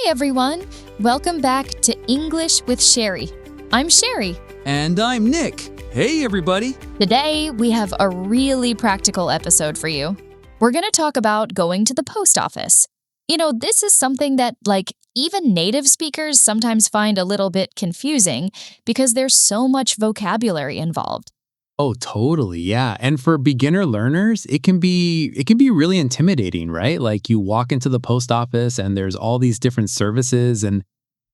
everyone! Welcome back to English with Cheri. I'm Cheri. And I'm Nick. Hey, everybody. Today, we have a really practical episode for you. We're going to talk about going to the post office. This is something that, even native speakers sometimes find a little bit confusing because there's so much vocabulary involved. Oh, totally. Yeah. And for beginner learners, it can be really intimidating, right? Like you walk into the post office and there's all these different services and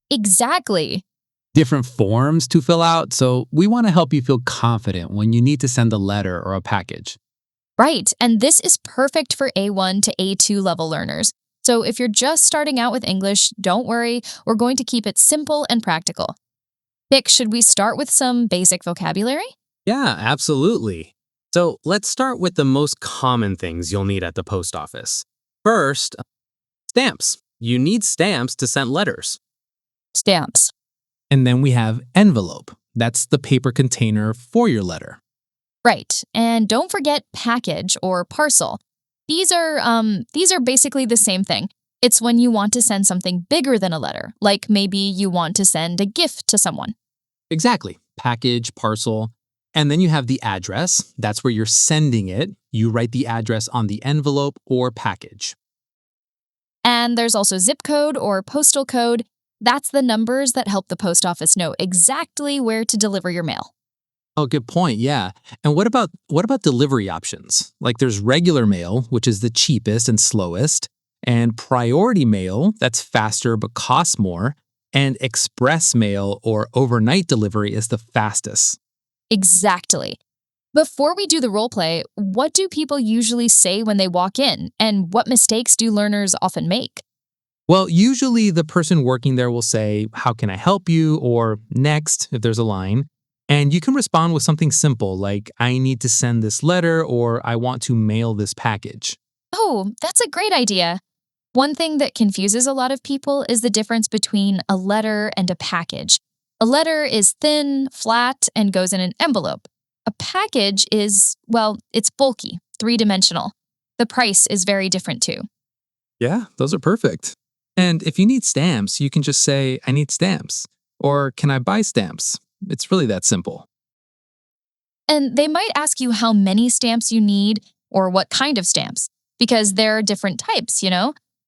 Exactly. different forms to fill out. So we want to help you feel confident when you need to send a letter or a package. Right, and this is perfect for A1 to A2 level learners. So if you're just starting out with English, don't worry, we're going to keep it simple and practical. Nick, should we start with some basic vocabulary? Yeah, absolutely. So let's start with the most common things you'll need at the post office. First, stamps. You need stamps to send letters. Stamps. And then we have envelope. That's the paper container for your letter. Right, and don't forget package or parcel. These are basically the same thing. It's when you want to send something bigger than a letter, like maybe you want to send a gift to someone. Exactly. Package, parcel. And then you have the address. That's where you're sending it. You write the address on the envelope or package. And there's also zip code or postal code. That's the numbers that help the post office know exactly where to deliver your mail. Oh, good point. Yeah. And what about delivery options? Like there's regular mail, which is the cheapest and slowest, and priority mail, that's faster but costs more, and express mail or overnight delivery is the fastest. Exactly. Before we do the role play, what do people usually say when they walk in, and what mistakes do learners often make? Well, usually the person working there will say, "How can I help you?" or "Next," if there's a line. And you can respond with something simple like, "I need to send this letter," or "I want to mail this package." Oh, that's a great idea. One thing that confuses a lot of people is the difference between a letter and a package. A letter is thin, flat, and goes in an envelope. A package is, it's bulky, three-dimensional. The price is very different too. Yeah, those are perfect. And if you need stamps, you can just say, "I need stamps," or "Can I buy stamps?" It's really that simple. And they might ask you how many stamps you need or what kind of stamps, because there are different types.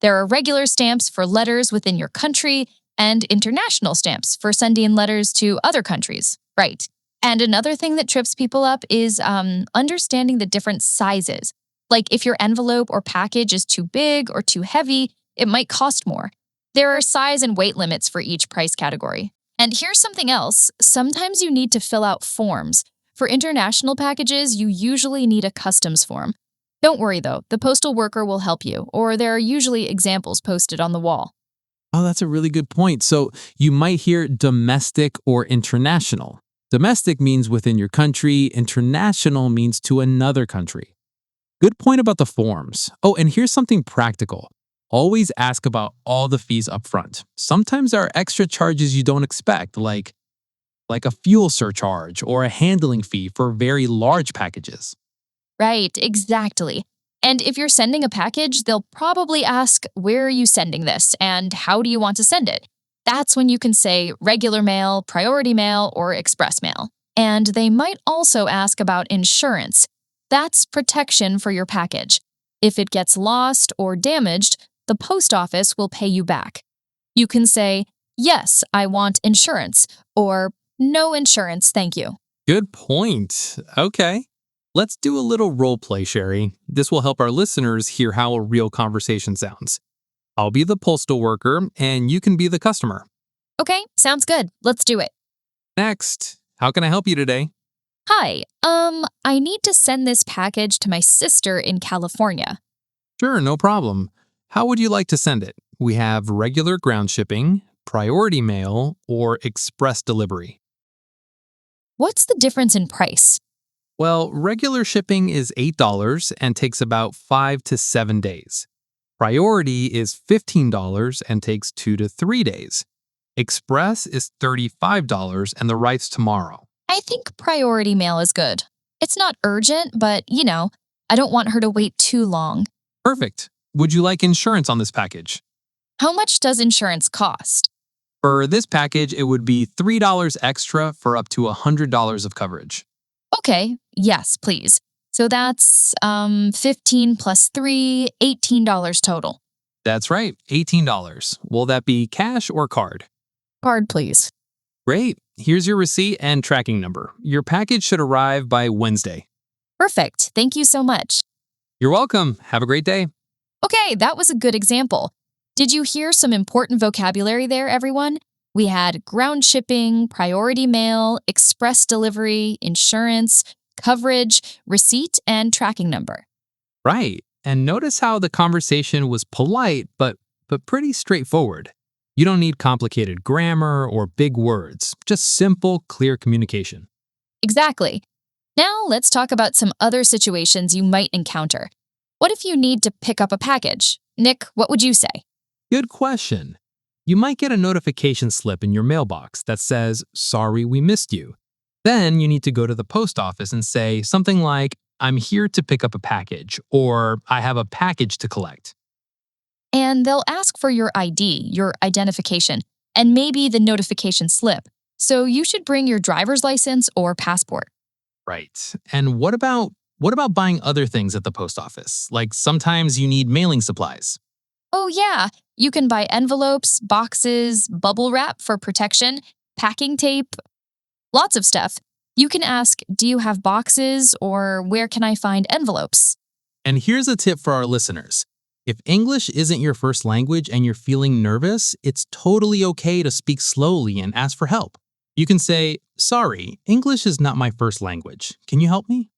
There are regular stamps for letters within your country and international stamps for sending letters to other countries. Right. And another thing that trips people up is understanding the different sizes. Like if your envelope or package is too big or too heavy, it might cost more. There are size and weight limits for each price category. And here's something else. Sometimes you need to fill out forms. For international packages, you usually need a customs form. Don't worry though, the postal worker will help you, or there are usually examples posted on the wall. Oh, that's a really good point. So you might hear domestic or international. Domestic means within your country, international means to another country. Good point about the forms. Oh, and here's something practical. Always ask about all the fees up front. Sometimes there are extra charges you don't expect, like a fuel surcharge or a handling fee for very large packages. Right, exactly. And if you're sending a package, they'll probably ask, where are you sending this and how do you want to send it? That's when you can say regular mail, priority mail, or express mail. And they might also ask about insurance. That's protection for your package. If it gets lost or damaged, the post office will pay you back. You can say, yes, I want insurance, or no insurance, thank you. Good point. Okay. Let's do a little role play, Cheri. This will help our listeners hear how a real conversation sounds. I'll be the postal worker, and you can be the customer. Okay, sounds good. Let's do it. Next, how can I help you today? Hi, I need to send this package to my sister in California. Sure, no problem. How would you like to send it? We have regular ground shipping, priority mail, or express delivery. What's the difference in price? Well, regular shipping is $8 and takes about 5 to 7 days. Priority is $15 and takes 2 to 3 days. Express is $35 and arrives tomorrow. I think priority mail is good. It's not urgent, but, I don't want her to wait too long. Perfect. Would you like insurance on this package? How much does insurance cost? For this package, it would be $3 extra for up to $100 of coverage. Okay, yes, please. So that's 15 plus 3, $18 total. That's right, $18. Will that be cash or card? Card, please. Great. Here's your receipt and tracking number. Your package should arrive by Wednesday. Perfect. Thank you so much. You're welcome. Have a great day. Okay, that was a good example. Did you hear some important vocabulary there, everyone? We had ground shipping, priority mail, express delivery, insurance, coverage, receipt, and tracking number. Right. And notice how the conversation was polite, but pretty straightforward. You don't need complicated grammar or big words, just simple, clear communication. Exactly. Now let's talk about some other situations you might encounter. What if you need to pick up a package? Nick, what would you say? Good question. You might get a notification slip in your mailbox that says, "Sorry, we missed you." Then you need to go to the post office and say something like, "I'm here to pick up a package," or "I have a package to collect." And they'll ask for your ID, your identification, and maybe the notification slip. So you should bring your driver's license or passport. Right. And what about buying other things at the post office? Like sometimes you need mailing supplies. Oh, yeah, you can buy envelopes, boxes, bubble wrap for protection, packing tape, lots of stuff. You can ask, do you have boxes or where can I find envelopes? And here's a tip for our listeners. If English isn't your first language and you're feeling nervous, it's totally okay to speak slowly and ask for help. You can say, "Sorry, English is not my first language. Can you help me?"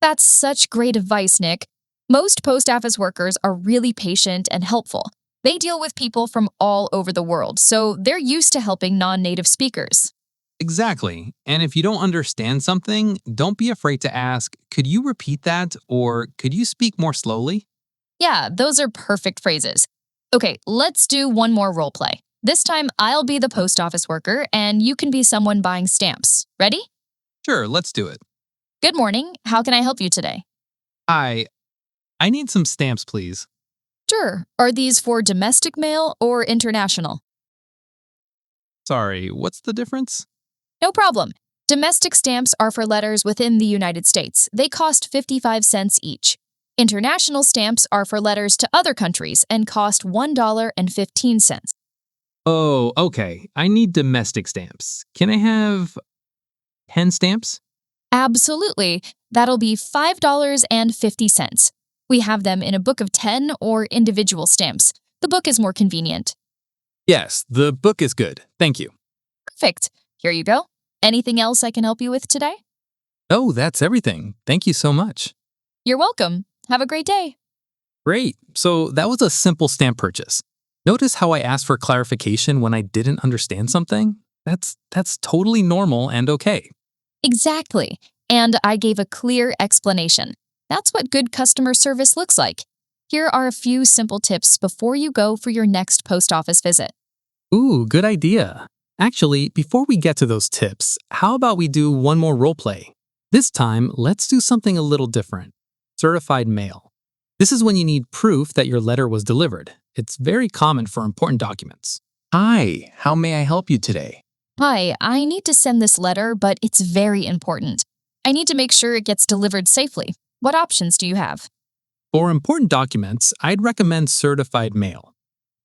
That's such great advice, Nick. Most post office workers are really patient and helpful. They deal with people from all over the world, so they're used to helping non-native speakers. Exactly. And if you don't understand something, don't be afraid to ask, "Could you repeat that?" or "Could you speak more slowly?" Yeah, those are perfect phrases. Okay, let's do one more role play. This time I'll be the post office worker and you can be someone buying stamps. Ready? Sure, let's do it. Good morning. How can I help you today? Hi, I need some stamps, please. Sure. Are these for domestic mail or international? Sorry, what's the difference? No problem. Domestic stamps are for letters within the United States. They cost 55 cents each. International stamps are for letters to other countries and cost $1.15. Oh, okay. I need domestic stamps. Can I have 10 stamps? Absolutely. That'll be $5.50. We have them in a book of 10 or individual stamps. The book is more convenient. Yes, the book is good. Thank you. Perfect. Here you go. Anything else I can help you with today? Oh, that's everything. Thank you so much. You're welcome. Have a great day. Great. So that was a simple stamp purchase. Notice how I asked for clarification when I didn't understand something? That's totally normal and okay. Exactly. And I gave a clear explanation. That's what good customer service looks like. Here are a few simple tips before you go for your next post office visit. Ooh, good idea. Actually, before we get to those tips, how about we do one more role play? This time, let's do something a little different. Certified mail. This is when you need proof that your letter was delivered. It's very common for important documents. Hi, how may I help you today? Hi, I need to send this letter, but it's very important. I need to make sure it gets delivered safely. What options do you have? For important documents, I'd recommend certified mail.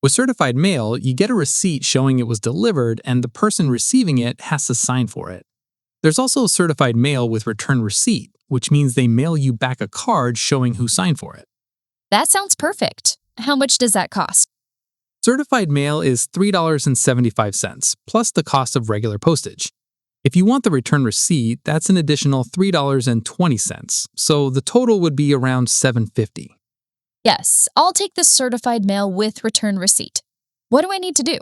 With certified mail, you get a receipt showing it was delivered and the person receiving it has to sign for it. There's also certified mail with return receipt, which means they mail you back a card showing who signed for it. That sounds perfect. How much does that cost? Certified mail is $3.75 plus the cost of regular postage. If you want the return receipt, that's an additional $3.20, so the total would be around $7.50. Yes, I'll take the certified mail with return receipt. What do I need to do?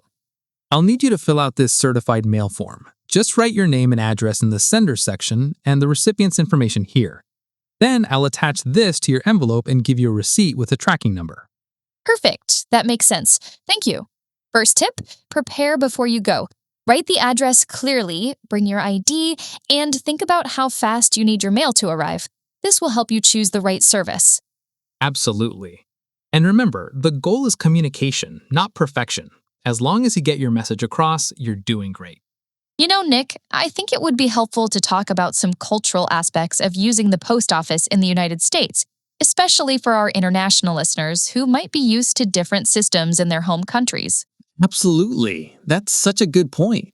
I'll need you to fill out this certified mail form. Just write your name and address in the sender section and the recipient's information here. Then I'll attach this to your envelope and give you a receipt with a tracking number. Perfect. That makes sense. Thank you. First tip, prepare before you go. Write the address clearly, bring your ID, and think about how fast you need your mail to arrive. This will help you choose the right service. Absolutely. And remember, the goal is communication, not perfection. As long as you get your message across, you're doing great. You know, Nick, I think it would be helpful to talk about some cultural aspects of using the post office in the United States, especially for our international listeners who might be used to different systems in their home countries. Absolutely. That's such a good point.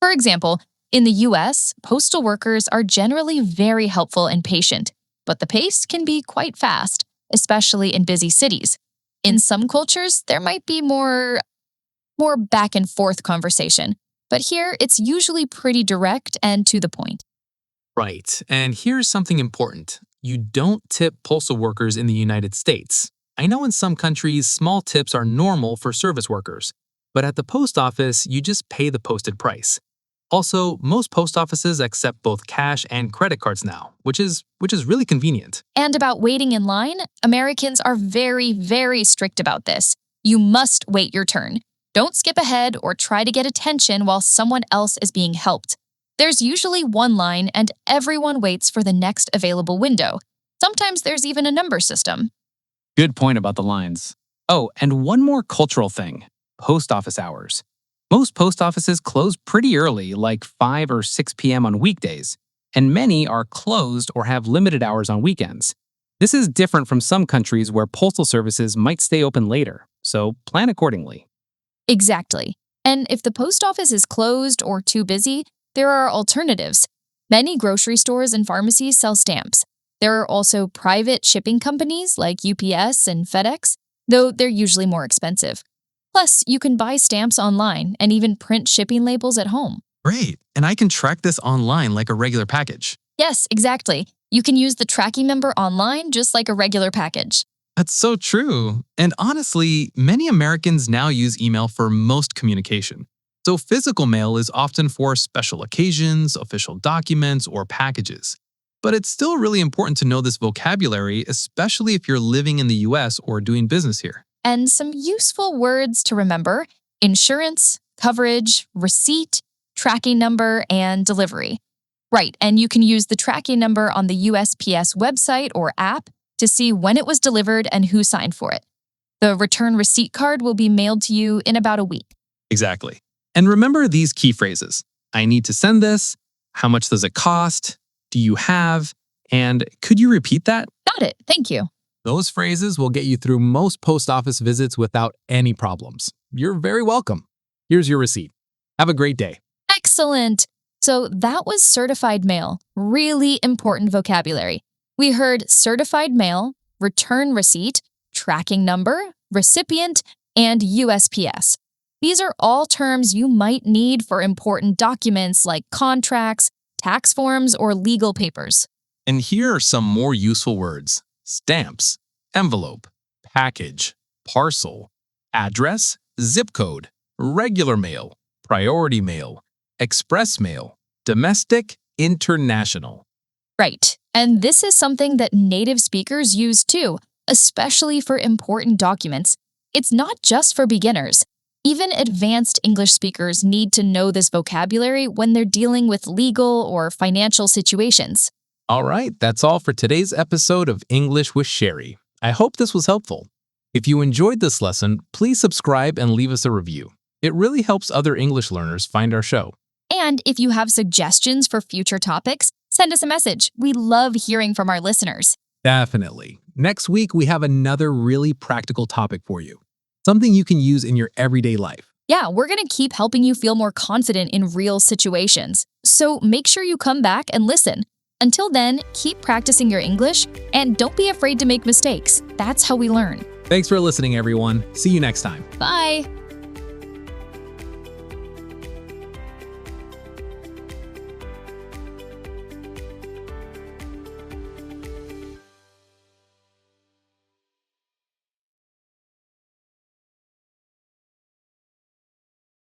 For example, in the US, postal workers are generally very helpful and patient, but the pace can be quite fast, especially in busy cities. In some cultures, there might be more back and forth conversation, but here it's usually pretty direct and to the point. Right. And here's something important. You don't tip postal workers in the United States. I know in some countries, small tips are normal for service workers, but at the post office, you just pay the posted price. Also, most post offices accept both cash and credit cards now, which is really convenient. And about waiting in line, Americans are very, very strict about this. You must wait your turn. Don't skip ahead or try to get attention while someone else is being helped. There's usually one line and everyone waits for the next available window. Sometimes there's even a number system. Good point about the lines. Oh, and one more cultural thing. Post office hours. Most post offices close pretty early, like 5 or 6 p.m. on weekdays, and many are closed or have limited hours on weekends. This is different from some countries where postal services might stay open later, so plan accordingly. Exactly. And if the post office is closed or too busy, there are alternatives. Many grocery stores and pharmacies sell stamps. There are also private shipping companies like UPS and FedEx, though they're usually more expensive. Plus, you can buy stamps online and even print shipping labels at home. Great. And I can track this online like a regular package. Yes, exactly. You can use the tracking number online just like a regular package. That's so true. And honestly, many Americans now use email for most communication. So physical mail is often for special occasions, official documents, or packages. But it's still really important to know this vocabulary, especially if you're living in the US or doing business here. And some useful words to remember: insurance, coverage, receipt, tracking number, and delivery. Right, and you can use the tracking number on the USPS website or app to see when it was delivered and who signed for it. The return receipt card will be mailed to you in about a week. Exactly. And remember these key phrases. I need to send this. How much does it cost? Do you have? And could you repeat that? Got it, thank you. Those phrases will get you through most post office visits without any problems. You're very welcome. Here's your receipt. Have a great day. Excellent. So that was certified mail. Really important vocabulary. We heard certified mail, return receipt, tracking number, recipient, and USPS. These are all terms you might need for important documents like contracts, tax forms, or legal papers. And here are some more useful words. Stamps, envelope, package, parcel, address, zip code, regular mail, priority mail, express mail, domestic, international. Right. And this is something that native speakers use too, especially for important documents. It's not just for beginners. Even advanced English speakers need to know this vocabulary when they're dealing with legal or financial situations. All right, that's all for today's episode of English with Cheri. I hope this was helpful. If you enjoyed this lesson, please subscribe and leave us a review. It really helps other English learners find our show. And if you have suggestions for future topics, send us a message. We love hearing from our listeners. Definitely. Next week, we have another really practical topic for you. Something you can use in your everyday life. Yeah, we're going to keep helping you feel more confident in real situations. So make sure you come back and listen. Until then, keep practicing your English and don't be afraid to make mistakes. That's how we learn. Thanks for listening, everyone. See you next time. Bye.